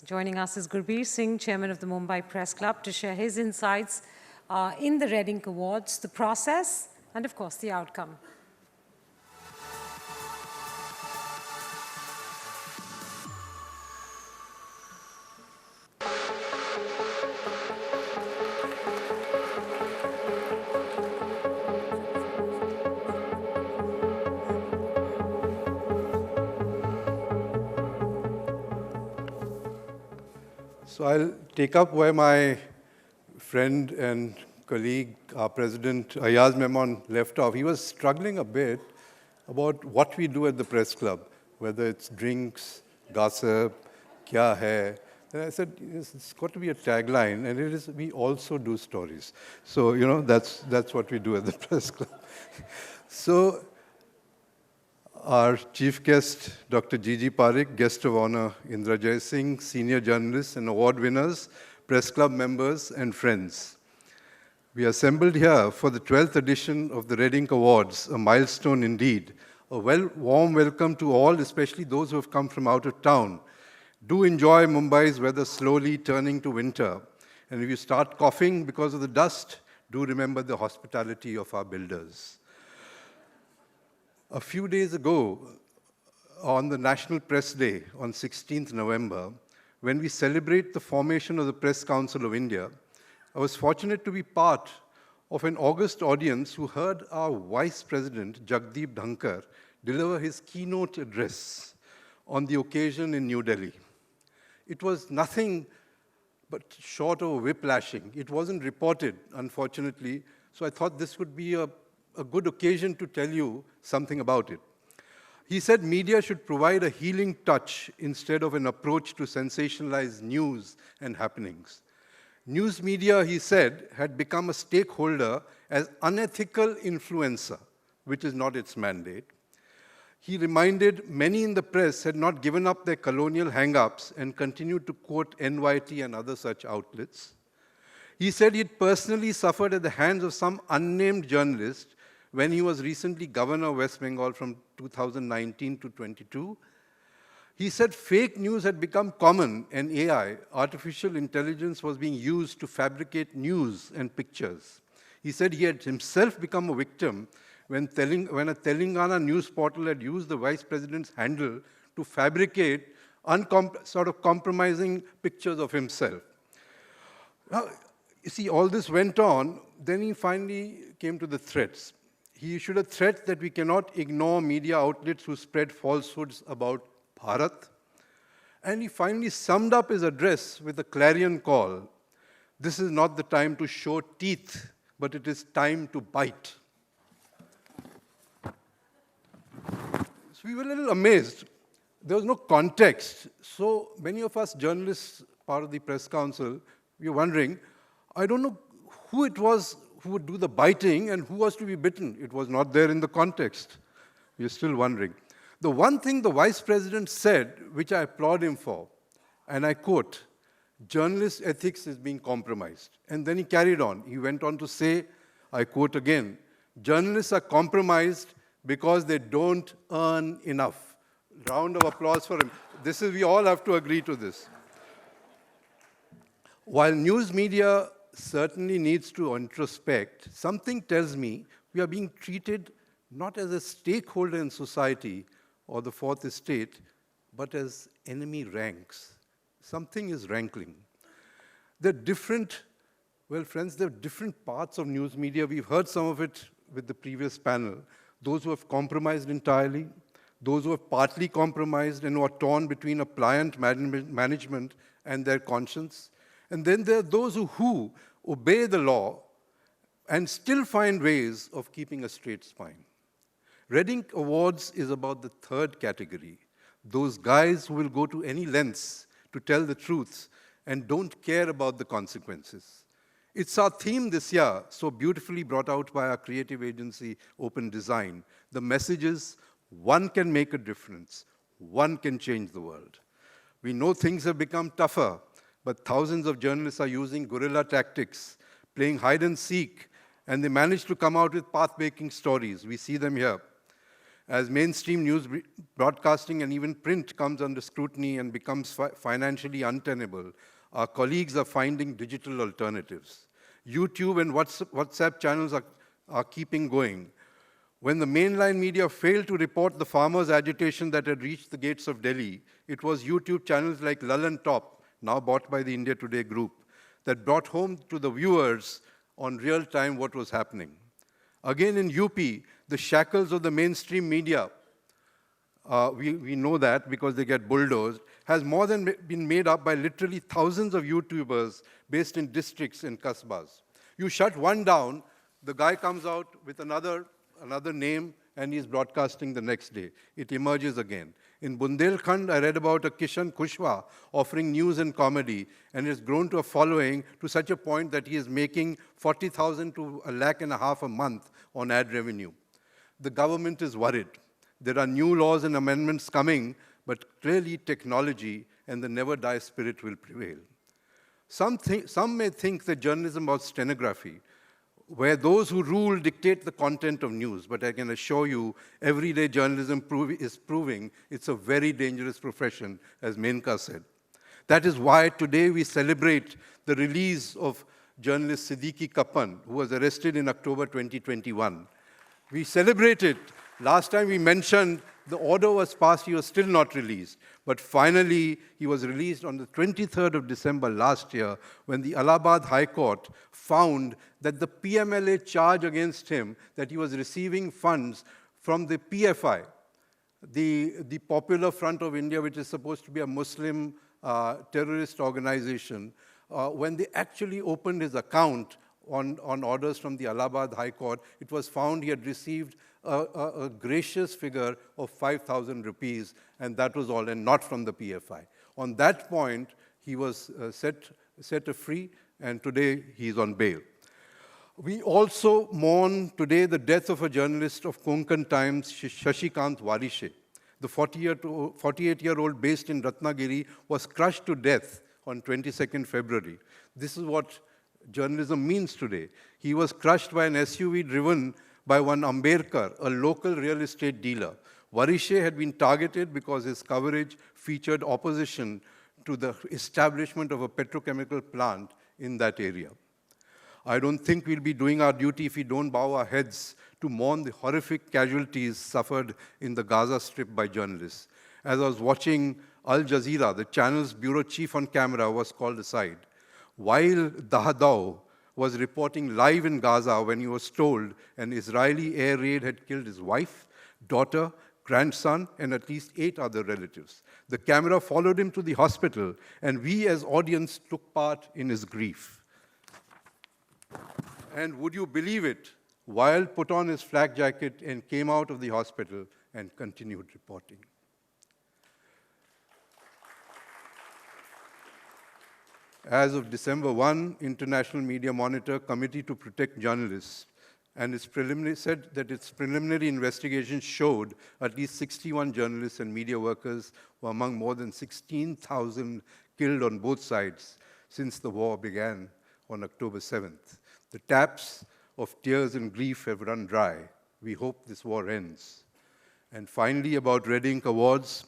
Joining us is Gurbir Singh, Chairman of the Mumbai Press Club, to share his insights in the RedInk Awards, the process, and of course, the outcome. So I'll take up where my friend and colleague, our president, Ayaz Memon, left off. He was struggling a bit about what we do at the press club, whether it's drinks, gossip, kya hai. And I said, it's got to be a tagline, and it is, we also do stories. So, that's what we do at the press club. So, our chief guest, Dr. Gigi Parikh, guest of honor, Indira Jaising, senior journalists and award winners, press club members, and friends. We are assembled here for the 12th edition of the RedInk Awards, a milestone indeed. A warm welcome to all, especially those who have come from out of town. Do enjoy Mumbai's weather slowly turning to winter. And if you start coughing because of the dust, do remember the hospitality of our builders. A few days ago, on the National Press Day, on 16th November, when we celebrate the formation of the Press Council of India, I was fortunate to be part of an august audience who heard our Vice President, Jagdeep Dhankar, deliver his keynote address on the occasion in New Delhi. It was nothing but short of whiplashing. It wasn't reported, unfortunately, so I thought this would be a good occasion to tell you something about it. He said media should provide a healing touch instead of an approach to sensationalize news and happenings. News media, he said, had become a stakeholder as unethical influencer, which is not its mandate. He reminded many in the press had not given up their colonial hang-ups and continued to quote NYT and other such outlets. He said he'd personally suffered at the hands of some unnamed journalist when he was recently governor of West Bengal from 2019 to 22. He said fake news had become common and AI, artificial intelligence, was being used to fabricate news and pictures. He said he had himself become a victim when a Telangana news portal had used the vice president's handle to fabricate sort of compromising pictures of himself. Now, you see, all this went on, then he finally came to the threats. He issued a threat that we cannot ignore media outlets who spread falsehoods about Bharat. And he finally summed up his address with a clarion call. This is not the time to show teeth, but it is time to bite. So we were a little amazed. There was no context. So many of us journalists, part of the press council, we were wondering, I don't know who it was who would do the biting and who was to be bitten. It was not there in the context. We're still wondering. The one thing the vice president said, which I applaud him for, and I quote, journalist ethics is being compromised. And then he carried on. He went on to say, I quote again, journalists are compromised because they don't earn enough. Round of applause for him. We all have to agree to this. While news media certainly needs to introspect, something tells me we are being treated not as a stakeholder in society or the fourth estate, but as enemy ranks. Something is rankling. There are different parts of news media. We've heard some of it with the previous panel. Those who have compromised entirely, those who have partly compromised and who are torn between a pliant management and their conscience. And then there are those who obey the law and still find ways of keeping a straight spine. RedInk Awards is about the third category, those guys who will go to any lengths to tell the truth and don't care about the consequences. It's our theme this year, so beautifully brought out by our creative agency, Open Design. The message is, one can make a difference. One can change the world. We know things have become tougher, but thousands of journalists are using guerrilla tactics, playing hide and seek, and they manage to come out with path-breaking stories. We see them here. As mainstream news broadcasting and even print comes under scrutiny and becomes financially untenable, our colleagues are finding digital alternatives. YouTube and WhatsApp channels are keeping going. When the mainline media failed to report the farmers' agitation that had reached the gates of Delhi, it was YouTube channels like Lalan Top, now bought by the India Today group, that brought home to the viewers on real time what was happening. Again in UP, the shackles of the mainstream media, we know that because they get bulldozed, has more than been made up by literally thousands of YouTubers based in districts and kasbas. You shut one down, the guy comes out with another name, and he's broadcasting the next day. It emerges again. In Bundelkhand, I read about a Kishan Kushwa offering news and comedy, and it's grown to a following to such a point that he is making 40,000 to $1.5 lakh a month on ad revenue. The government is worried. There are new laws and amendments coming, but clearly technology and the never-die spirit will prevail. Some may think that journalism was stenography, where those who rule dictate the content of news, but I can assure you, everyday journalism is proving it's a very dangerous profession, as Menka said. That is why today we celebrate the release of journalist Siddiqui Kappan, who was arrested in October 2021. We celebrate it. Last time we mentioned the order was passed, he was still not released. But finally, he was released on the 23rd of December last year when the Allahabad High Court found that the PMLA charge against him, that he was receiving funds from the PFI, the Popular Front of India, which is supposed to be a Muslim terrorist organization, when they actually opened his account on orders from the Allahabad High Court, it was found he had received a gracious figure of 5,000 rupees, and that was all, and not from the PFI. On that point, he was set free, and today he's on bail. We also mourn today the death of a journalist of Konkan Times, Shashikant Warishe. The 48-year-old based in Ratnagiri was crushed to death on 22nd February. This is what journalism means today. He was crushed by an SUV driven by one Ambedkar, a local real estate dealer. Warishe had been targeted because his coverage featured opposition to the establishment of a petrochemical plant in that area. I don't think we'll be doing our duty if we don't bow our heads to mourn the horrific casualties suffered in the Gaza Strip by journalists. As I was watching Al Jazeera, the channel's bureau chief on camera was called aside. While Dahadaw was reporting live in Gaza when he was told an Israeli air raid had killed his wife, daughter, grandson, and at least 8 other relatives. The camera followed him to the hospital, and we as audience took part in his grief. And would you believe it, Weil put on his flak jacket and came out of the hospital and continued reporting. As of December 1, International Media Monitor Committee to Protect Journalists and said that its preliminary investigation showed at least 61 journalists and media workers were among more than 16,000 killed on both sides since the war began on October 7th. The taps of tears and grief have run dry. We hope this war ends. And finally, about RedInk Awards,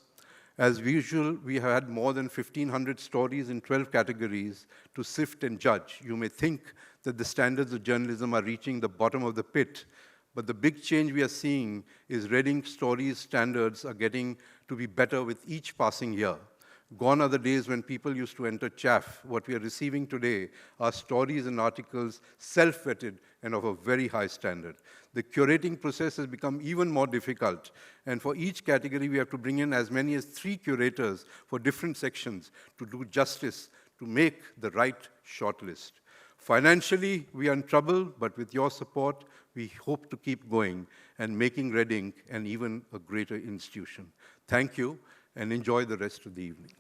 as usual, we had more than 1,500 stories in 12 categories to sift and judge. You may think that the standards of journalism are reaching the bottom of the pit, but the big change we are seeing is RedInk stories standards are getting to be better with each passing year. Gone are the days when people used to enter chaff. What we are receiving today are stories and articles self-vetted and of a very high standard. The curating process has become even more difficult, and for each category we have to bring in as many as 3 curators for different sections to do justice, to make the right shortlist. Financially, we are in trouble, but with your support, we hope to keep going and making RedInk an even a greater institution. Thank you, and enjoy the rest of the evening.